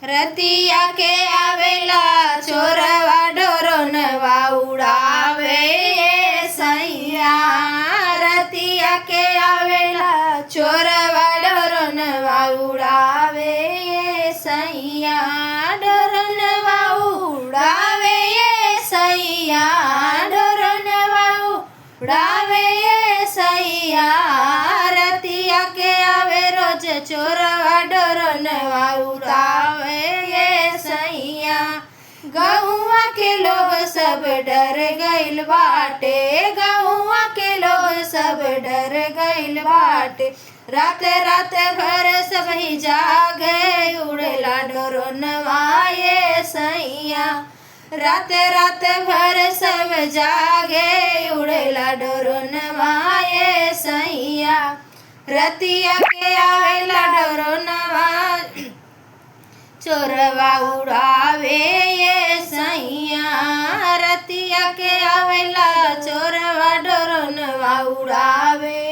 રતિયા કે આવેલા ચોરવા ઢોરો નવા ઉડાવે સૈયા રતિયા કે આવેલા ચોરવા ઢોરો નવા ઉડાવે સૈયા ઢોરો નવા ઉડાવે સૈયા ઢોરો નવા ઉડાવે સૈયા રતિયા કે આવે રોજ ચોરવા ઢોરો નવા उड़ावे सैया गौवा के लोग सब डर गइल बाटे गौवा के लोग सब डर गइल बाटे राते राते भर सब ही जागे उड़ेला ढोरो नवाए सैया राते राते भर सब जागे उड़ेला ढोरो नवाए सैया रतिया के आवेला ढोरो नवा चोरवा उड़ावे सैया रतिया के आवेला चोरवा ढोरो नवा उड़ावे।